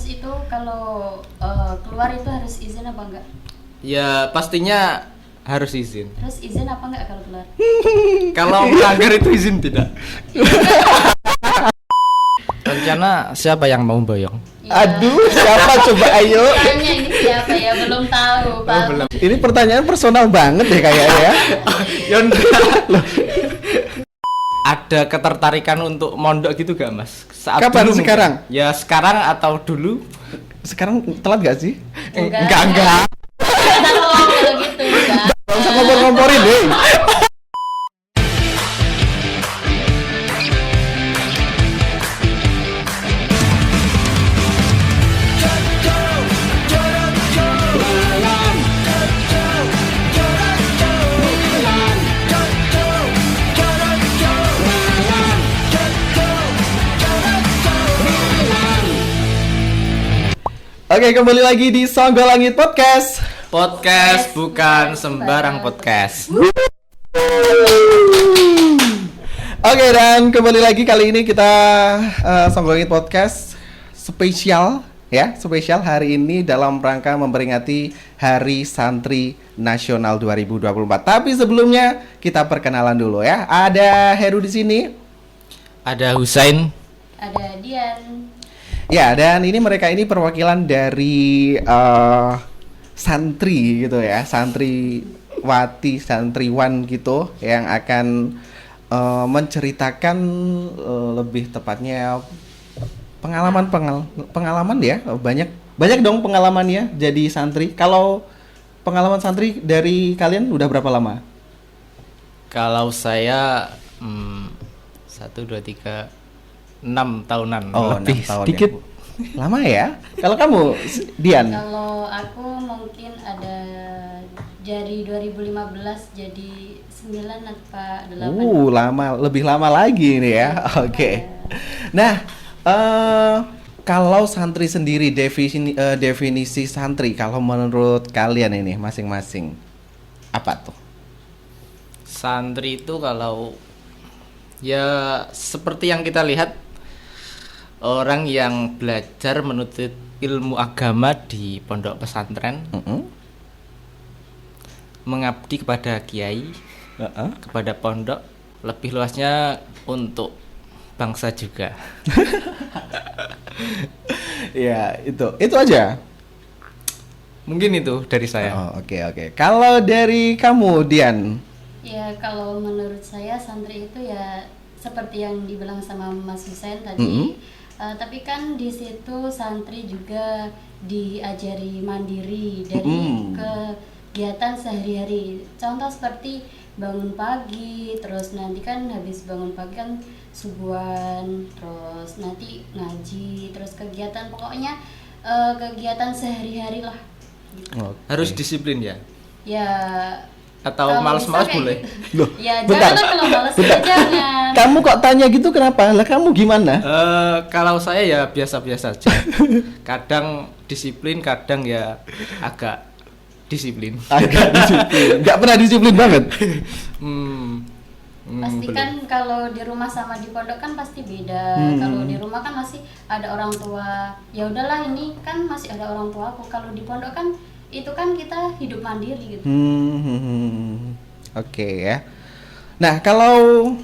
Terus itu kalau keluar itu harus izin apa enggak? Ya pastinya harus izin. Terus izin apa enggak kalau keluar? Kalau melanggar itu izin tidak. Rencana siapa yang mau boyong? Ya. Aduh, siapa coba ayo? Tanya ini siapa ya? Belum tahu, Pak. belum. Ini pertanyaan personal banget ya kayaknya ya. Yonda. Ada ketertarikan untuk mondok gitu gak mas? Kapan? Dulu Sekarang? Mungkin. Ya sekarang atau dulu? Sekarang telat gak sih? Enggak. Kita ngomong kalau gitu, enggak. Gak usah ngompor-ngomporin deh. Oke, kembali lagi di Songgol Langit Podcast. Podcast bukan sembarang podcast. Oke, dan kembali lagi kali ini kita Songgol Langit Podcast spesial ya, spesial hari ini dalam rangka memperingati Hari Santri Nasional 2024. Tapi sebelumnya kita perkenalan dulu ya. Ada Heru di sini. Ada Husain. Ada Dian. Ya, dan mereka ini perwakilan dari santri gitu ya, santriwati, santriwan gitu yang akan menceritakan lebih tepatnya pengalaman ya, banyak dong pengalamannya jadi santri. Kalau pengalaman santri dari kalian udah berapa lama? Kalau saya 1, 2, 3, 6 tahunan. Oh, lebih 6 tahun sedikit. ya. Lama ya? Kalau kamu, Dian? Kalau aku mungkin ada dari 2015 jadi 9 atau 8. Lama, lebih lama lagi nih ya. Oke. Nah, kalau santri sendiri definisi santri kalau menurut kalian ini masing-masing apa tuh? Santri itu kalau ya seperti yang kita lihat, orang yang belajar menuntut ilmu agama di pondok pesantren, mengabdi kepada kiai, kepada pondok, lebih luasnya untuk bangsa juga. Ya, itu aja. Mungkin itu dari saya. Oh, oke. Kalau dari kamu, Dian? Ya, kalau menurut saya santri itu ya seperti yang dibilang sama Mas Husain tadi. Tapi kan di situ santri juga diajari mandiri dari kegiatan sehari-hari. Contoh seperti bangun pagi, terus nanti kan habis bangun pagi kan subuhan, terus nanti ngaji, terus kegiatan pokoknya kegiatan sehari-hari lah. Gitu. Okay. Harus disiplin ya. Ya. Atau malas-malas boleh. Loh, Ya bentar. jangan kalau malas ya jangan. Kamu kok tanya gitu kenapa? Lah kamu gimana? Kalau saya ya biasa-biasa aja. Kadang disiplin, kadang ya agak disiplin. Agak disiplin. Gak pernah disiplin banget. Pasti Belum. kan kalau di rumah sama di pondok kan pasti beda. Kalau di rumah kan masih ada orang tua. Ya udahlah ini kan masih ada orang tua aku. Kalau di pondok kan itu kan kita hidup mandiri gitu. Oke ya. Nah, kalau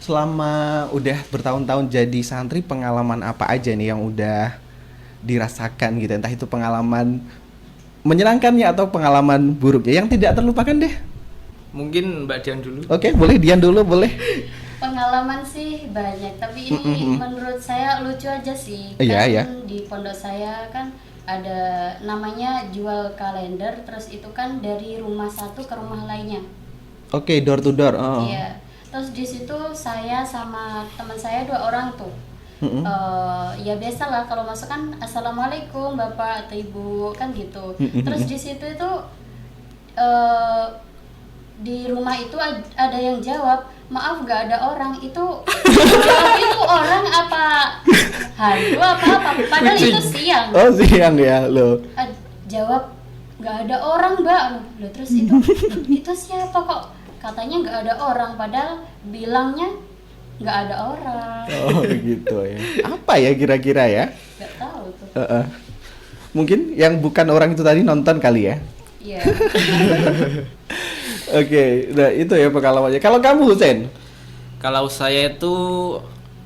selama udah bertahun-tahun jadi santri, pengalaman apa aja nih yang udah dirasakan gitu? Entah itu pengalaman menyenangkannya atau pengalaman buruknya yang tidak terlupakan deh. Mungkin Mbak Dian dulu. Oke, boleh Dian dulu, boleh. Pengalaman sih banyak, tapi ini menurut saya lucu aja sih. Iya, Kan iya. di pondok saya kan ada namanya jual kalender, terus itu kan dari rumah satu ke rumah lainnya. Oke, door to door. Oh. Iya. Terus di situ saya sama teman saya 2 orang tuh. Ya biasalah kalau masuk kan assalamualaikum bapak atau ibu kan gitu. Terus di situ itu di rumah itu ada yang jawab, maaf gak ada orang. Itu orang apa hantu apa padahal itu siang. Oh, siang ya lo. Jawab gak ada orang mbak. Loh, terus itu siapa kok katanya gak ada orang padahal bilangnya gak ada orang. Oh, gitu ya. Apa ya kira-kira ya? Gak tahu tuh. Mungkin yang bukan orang itu tadi nonton kali ya. Iya. Oke, nah itu ya pengalamannya. Kalau kamu Husen? Kalau saya itu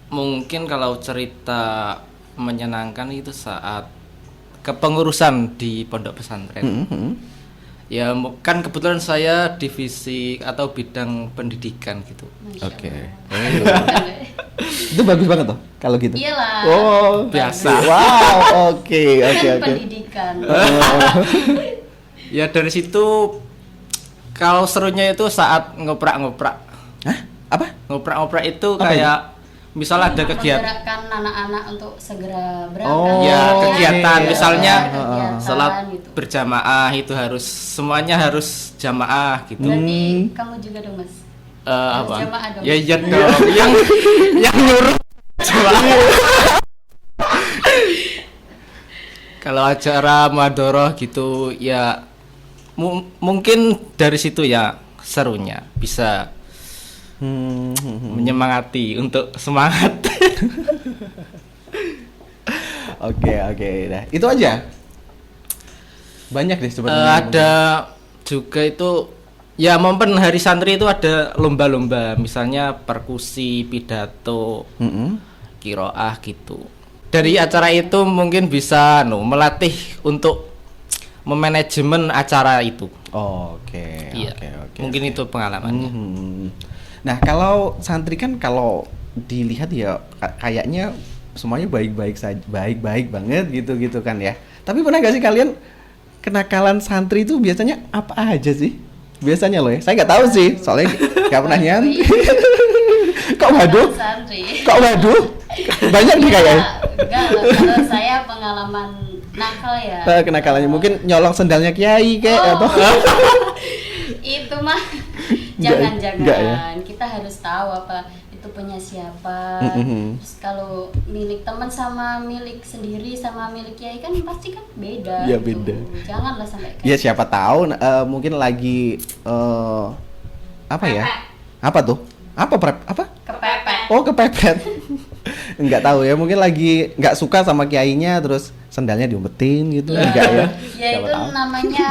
mungkin kalau cerita menyenangkan itu saat kepengurusan di pondok pesantren. Ya kan kebetulan saya divisi atau bidang pendidikan gitu. Masya Oke. Allah. Itu bagus banget tuh kalau gitu. Iyalah. Oh, biasa. Wow, oke. Kan pendidikan. Ya dari situ kalau serunya itu saat ngoprak-ngoprak. Hah? Apa? Ngoprak-ngoprak itu Apa kayak misal ada kegiatan. Menggerakkan anak-anak untuk segera berangkat. Oh, Ya, kegiatan iya. misalnya Kegiatan salat gitu. berjamaah itu harus semuanya harus jamaah gitu. Berarti kamu juga dong, Mas. Apa? Jamaah dong. Ya iya dong. yang nyuruh jamaah. Kalau acara muadoroh gitu ya mungkin dari situ ya serunya bisa menyemangati untuk semangat. Oke. Nah, itu aja. Banyak deh sebenarnya. Ada juga itu ya momen hari santri itu ada lomba-lomba misalnya perkusi, pidato, kiroah gitu. Dari acara itu mungkin bisa melatih untuk memanajemen acara itu. Oke. Iya. Mungkin itu pengalamannya. Nah, kalau santri kan kalau dilihat ya kayaknya semuanya baik-baik saja, baik-baik banget gitu kan ya. Tapi pernah gak sih kalian kenakalan santri itu biasanya apa aja sih? Biasanya loh ya. Saya nggak tahu sih, soalnya nggak pernah nyantri. Kok waduh? Santri. Kok waduh? Banyak nih kayaknya. Enggak lah, kalau saya pengalaman nakal ya. Kenakalannya mungkin nyolong sendalnya kiai kayak Oh. apa? Itu mah Enggak jangan-jangan ya? kita harus tahu apa itu punya siapa. Mm-mm. Terus kalau milik teman sama milik sendiri sama milik kiai kan pasti kan beda. Iya, gitu. beda. Janganlah sampai kayak Ya siapa tahu mungkin lagi apa ya? Pepek. Apa tuh? Apa? kepepet. Oh, kepepet. Enggak tahu ya, mungkin lagi nggak suka sama kiainya terus sendalnya diumpetin gitu. Enggak ya? Ya Siapa itu tahu. namanya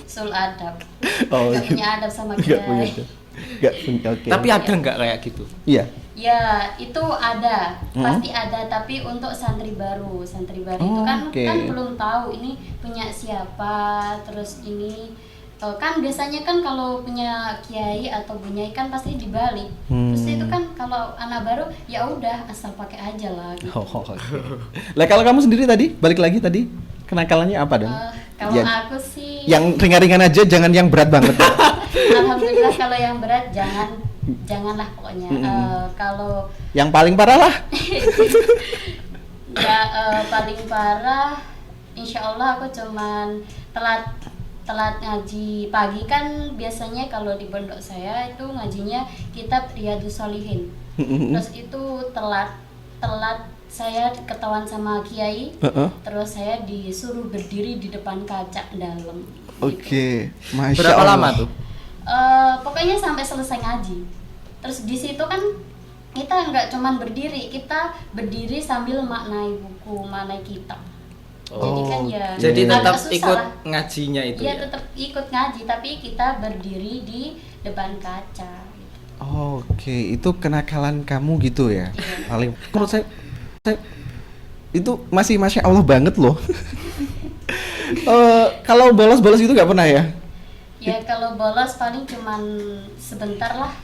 sul adab. Oh, Gak gitu. punya adab sama Enggak punya kiai. itu. Enggak punya. Oke. Tapi ada nggak kayak gitu? Iya. Ya, itu ada, pasti ada. Tapi untuk santri baru itu kan Oke. kan belum tahu ini punya siapa. Terus ini kan biasanya kan kalau punya kiai atau bunyai kan pasti dibalik. Terus itu kan kalau anak baru ya udah asal pakai aja lah. Gitu. Oh, oke. Lah kalau kamu sendiri tadi, balik lagi tadi, kenakalannya apa dong? Kalau aku sih, Yang ringan-ringan aja, jangan yang berat banget. alhamdulillah kalau yang berat janganlah pokoknya. Kalau Yang paling parah lah. ya paling parah, insya Allah aku cuman telat ngaji pagi kan biasanya kalau di pondok saya itu ngajinya kitab Riyadhus Shalihin. Terus itu telat saya ketahuan sama kiai. Terus saya disuruh berdiri di depan kaca dalam. Oke, Masya Berapa Allah. lama tuh? Pokoknya sampai selesai ngaji. Terus di situ kan kita nggak cuman berdiri, kita berdiri sambil maknai buku, maknai kitab. Jadi kan ya Jadi agak tetap susah ikut lah. ngajinya itu Iya ya. tetap ikut ngaji, tapi kita berdiri di depan kaca. Gitu. Oke, itu kenakalan kamu gitu ya. Paling menurut saya itu masih Masya Allah banget loh. Kalau bolos-bolos itu nggak pernah ya? Ya kalau bolos paling cuman sebentar lah,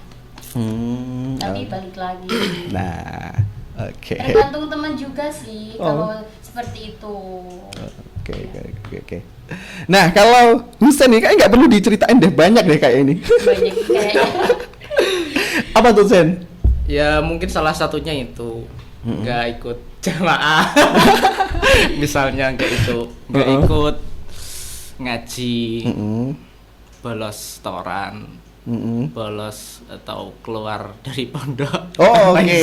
tapi balik lagi. Nah, oke. Tergantung teman juga sih kalau seperti itu. Oke. Nah, kalau Husen nih kayak nggak perlu diceritain deh, banyak deh kayak ini. Banyak kayaknya. Apa tuh Sen? Ya mungkin salah satunya itu nggak ikut jamaah. Misalnya nggak ikut ngaji, bolos toran, bolos atau keluar dari pondok. Oh, oke.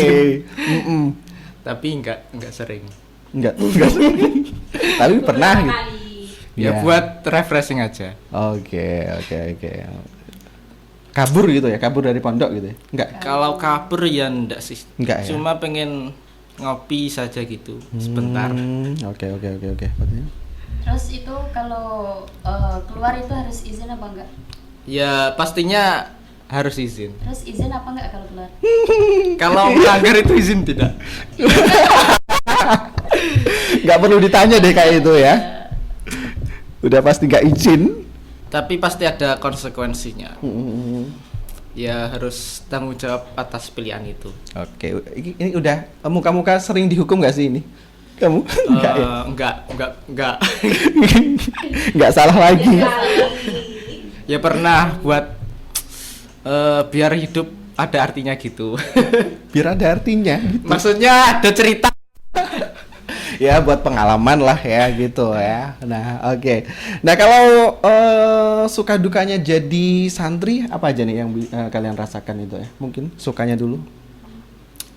Tapi nggak sering. Enggak. Tapi pernah gitu. Ya Iya. buat refreshing aja. Oke. Kabur gitu ya, kabur dari pondok gitu ya? Enggak. Kalau kabur ya enggak sih. Enggak ya? Cuma pengen ngopi saja gitu sebentar. Oke. Terus itu kalau keluar itu harus izin apa enggak? Ya pastinya harus izin. Terus izin apa enggak kalau keluar? Kalau melanggar itu izin tidak. Nggak perlu ditanya deh kayak itu ya. Udah pasti nggak izin. Tapi pasti ada konsekuensinya. Ya harus tanggung jawab atas pilihan itu. Oke, ini udah muka-muka sering dihukum nggak sih ini? Kamu? Enggak ya? Enggak. Nggak salah lagi. Ya pernah buat biar hidup ada artinya gitu. Biar ada artinya. Gitu. Maksudnya ada cerita. Ya buat pengalaman lah ya gitu ya. Nah oke. Nah kalau suka dukanya jadi santri apa aja nih yang kalian rasakan itu ya? Mungkin sukanya dulu.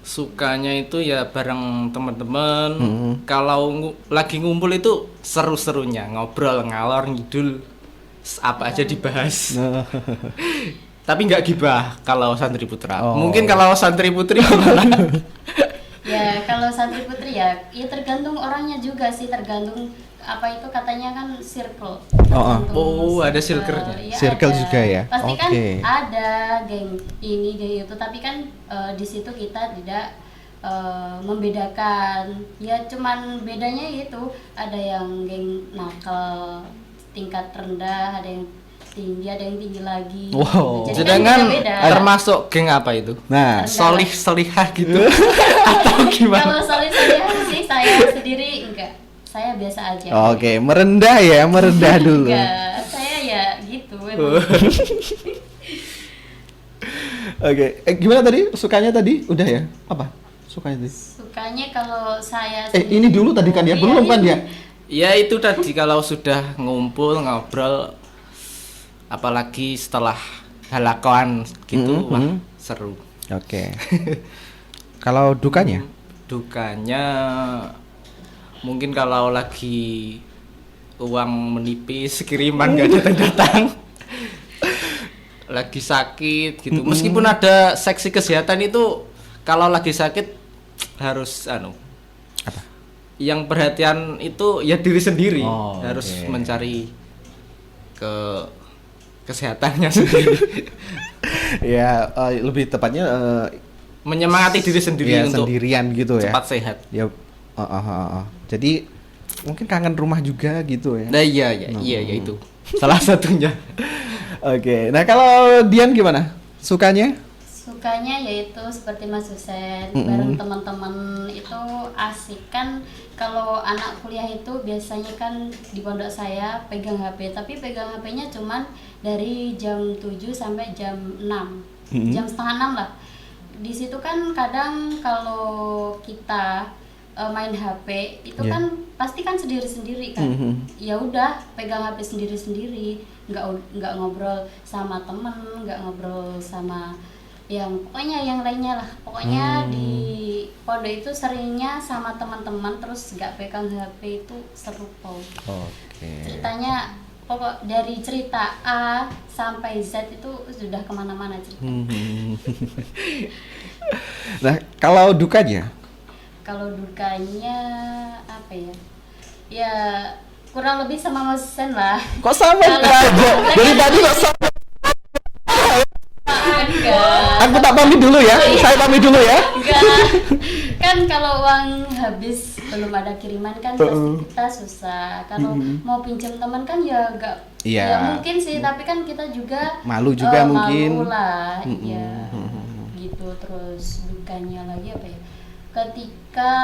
Sukanya itu ya bareng teman-teman. Kalau lagi ngumpul itu seru-serunya ngobrol ngalor ngidul apa aja dibahas. Tapi nggak gibah kalau santri putra. Mungkin kalau santri putri gimana? Ya kalau santri putri ya tergantung orangnya juga sih, tergantung apa itu katanya kan circle. Ada circle-nya. Ya Circle ada. juga ya. Pasti kan Oke. ada geng ini geng itu, tapi kan di situ kita tidak membedakan. Ya cuman bedanya itu ada yang geng nakal tingkat rendah, ada yang tinggi, ada yang tinggi lagi. Wow. Jadi Sedangkan kan beda-beda. termasuk geng apa itu? Nah, Solih selihah gitu atau gimana? Kalau soleh-solehan sih saya sendiri enggak. Saya biasa aja. oke, merendah ya, merendah dulu. Enggak, saya ya gitu. Oke, gimana tadi? Sukanya tadi? Udah ya? Apa? Sukanya tadi? Sukanya kalau saya Ini dulu tadi kan ya? Belum kan ya? Ya itu tadi kalau sudah ngumpul ngobrol apalagi setelah halakoan gitu wah seru. Oke. Kalau dukanya? Dukanya mungkin kalau lagi uang menipis kiriman gak datang-datang. Lagi sakit gitu. Meskipun ada seksi kesehatan itu kalau lagi sakit harus Apa? Yang perhatian itu ya diri sendiri. Oh, harus oke. mencari kesehatannya sendiri. Ya, lebih tepatnya Menyemangati diri sendiri ya, untuk sendirian gitu ya. cepat sehat. Ya, jadi mungkin kangen rumah juga gitu ya. Nah iya itu salah satunya. Oke, nah kalau Dian gimana? Sukanya? sukanya yaitu seperti Mas Husen bareng teman-teman itu asik kan. Kalau anak kuliah itu biasanya kan di pondok saya pegang HP, tapi pegang HP-nya cuman dari jam 7 sampai jam 6, jam setengah 6 lah. Di situ kan kadang kalau kita main HP itu kan pasti kan sendiri-sendiri kan. Ya udah pegang HP sendiri-sendiri, nggak ngobrol sama temen, nggak ngobrol sama yang pokoknya yang lainnya lah. Pokoknya di pondok itu seringnya sama teman-teman terus nggak pegang HP itu seru kok. Ceritanya pokok dari cerita A sampai Z itu sudah kemana-mana cerita. Nah, kalau dukanya? Kalau dukanya apa ya? Ya kurang lebih sama Mas Sen lah. Kok sama aja? Dari tadi kok sama? Enggak. Aku tak pamit dulu ya. Saya pamit dulu ya. Enggak. Kan kalau uang habis belum ada kiriman kan pasti kita susah. Kalau mau pinjam teman kan ya enggak. Iya. Ya mungkin sih, tapi kan kita juga Malu juga mungkin. Malu lah. Iya. Gitu. Terus dukanya lagi apa ya? Ketika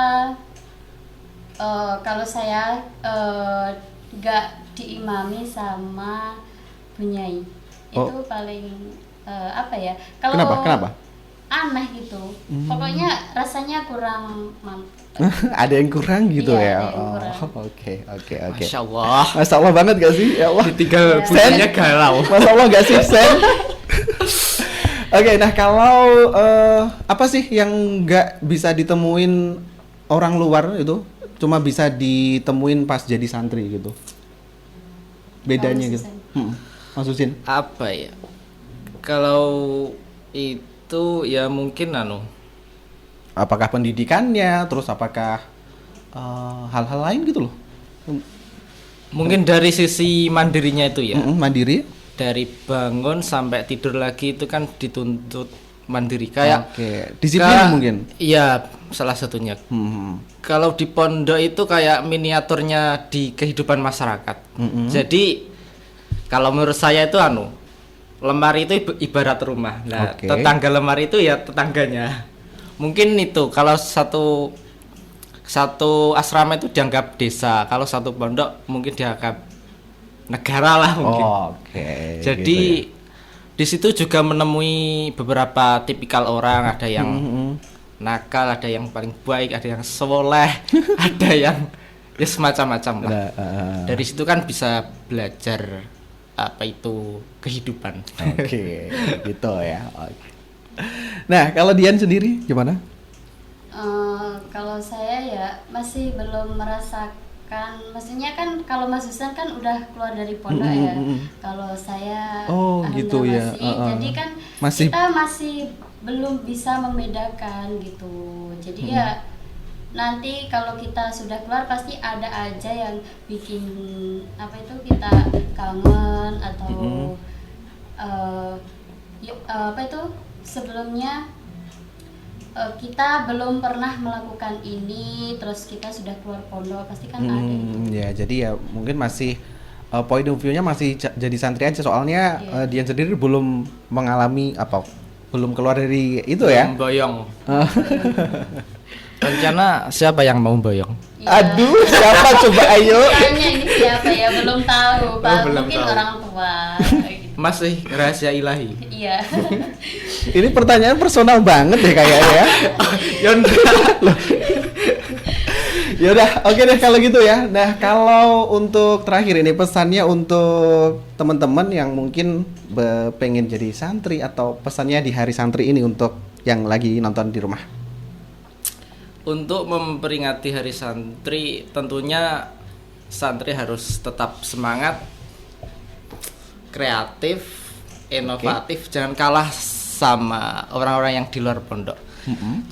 kalau saya nggak diimami sama bunyai, itu paling apa ya? Kalau Kenapa? aneh gitu. Pokoknya rasanya kurang mantap. Ada yang kurang gitu Iya, ya. ada yang kurang. Oke. Masya Allah. Masya Allah banget gak sih? Ya Allah. Ditinggal Iya. bucinya galau. Masya Allah gak sih, Sen? Oke, nah kalau apa sih yang nggak bisa ditemuin orang luar itu, cuma bisa ditemuin pas jadi santri gitu? Bedanya Mas gitu. Husin. Mas Husin. Apa ya? Kalau itu ya mungkin apakah pendidikannya, terus apakah hal-hal lain gitu loh. Mungkin dari sisi mandirinya itu ya. Mandiri. Dari bangun sampai tidur lagi itu kan dituntut mandiri kayak. Oke. Disiplin mungkin. Iya, salah satunya. Kalau di pondok itu kayak miniaturnya di kehidupan masyarakat. Jadi kalau menurut saya itu lemari itu ibarat rumah. Nah, tetangga lemari itu ya tetangganya. Mungkin itu kalau satu asrama itu dianggap desa, kalau satu pondok mungkin dianggap negara lah mungkin. Jadi gitu ya. Di situ juga menemui beberapa tipikal orang, ada yang nakal, ada yang paling baik, ada yang soleh, ada yang ya semacam-macam lah. Dari situ kan bisa belajar apa itu kehidupan. Gitu ya. Nah, kalau Dian sendiri gimana? Kalau saya ya masih belum merasakan, maksudnya kan kalau Mas Husain kan udah keluar dari pondok ya. Kalau saya gitu ya. Jadi kan kita masih belum bisa membedakan gitu. Jadi ya nanti kalau kita sudah keluar pasti ada aja yang bikin kita kangen atau sebelumnya kita belum pernah melakukan ini, terus kita sudah keluar pondok pasti kan ada itu. Ya, jadi ya mungkin masih point of view-nya masih jadi santri aja, soalnya Dian sendiri belum mengalami belum keluar dari itu ya. Boyong. Rencana siapa yang mau boyong? Ya. Aduh, siapa coba ayo? Tanya ini siapa ya, belum tahu Pak. Mungkin tahu. Orang tua. Masih rahasia ilahi. Iya. Ini pertanyaan personal banget deh kayaknya ya. Ya udah, oke deh kalau gitu ya. Nah, kalau untuk terakhir ini pesannya untuk teman-teman yang mungkin pengen jadi santri atau pesannya di hari santri ini untuk yang lagi nonton di rumah. Untuk memperingati hari santri, tentunya santri harus tetap semangat, kreatif, inovatif, jangan kalah sama orang-orang yang di luar pondok.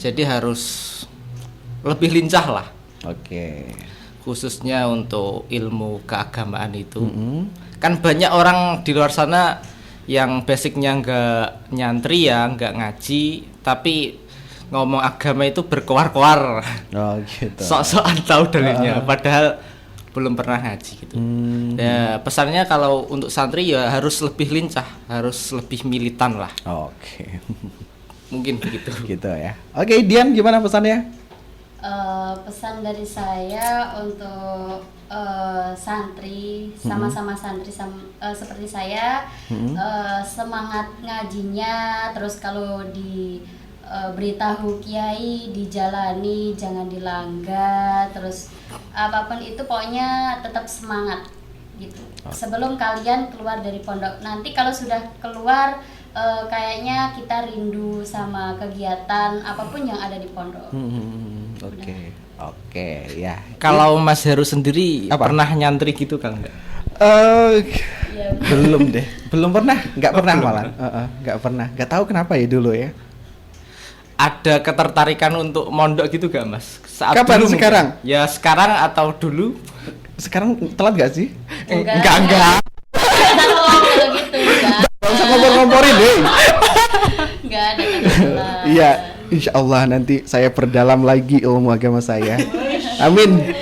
Jadi harus lebih lincah lah. Khususnya untuk ilmu keagamaan itu. Kan banyak orang di luar sana yang basicnya nggak nyantri ya, nggak ngaji, tapi ngomong agama itu berkoar-koar. Gitu. Sok-sokan tahu dalilnya, padahal belum pernah ngaji gitu. Ya pesannya kalau untuk santri ya harus lebih lincah, harus lebih militan lah. Mungkin begitu. Gitu ya. Oke, Dian gimana pesannya? Pesan dari saya untuk santri, sama-sama santri seperti saya, semangat ngajinya, terus kalau beritahu kiai dijalani, jangan dilanggar, terus apapun itu pokoknya tetap semangat gitu. Sebelum kalian keluar dari pondok, nanti kalau sudah keluar kayaknya kita rindu sama kegiatan apapun yang ada di pondok. Oke, ya. Kalau Mas Heru sendiri pernah nyantri gitu kan enggak? Ya, belum deh, belum pernah, nggak pernah malah, nggak pernah, nggak tahu kenapa ya dulu ya. Ada ketertarikan untuk mondok gitu gak Mas? Kapan dulu sekarang? Mungkin? Ya sekarang atau dulu? Sekarang telat gak sih? Enggak. Kalau gitu enggak. Gak usah ngompor-ngomporin deh. Enggak ada kata-kata. Iya, insya Allah nanti saya perdalam lagi ilmu agama saya. Amin.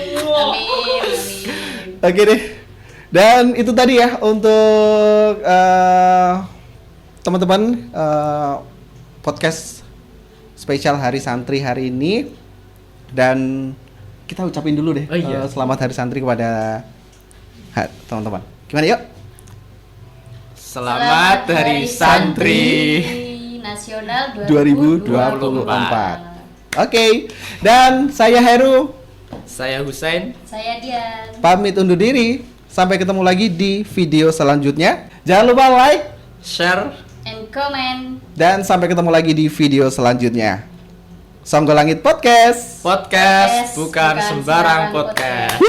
Oke deh. Dan itu tadi ya untuk teman-teman podcast spesial Hari Santri hari ini, dan kita ucapin dulu deh selamat Hari Santri kepada teman-teman. Gimana yuk? Selamat Hari Santri Nasional 2024. Oke, dan saya Heru, saya Husain, saya Dian. Pamit undur diri. Sampai ketemu lagi di video selanjutnya. Jangan lupa like, share, and comment. Dan sampai ketemu lagi di video selanjutnya. Songgolangit Podcast. Podcast bukan sembarang podcast.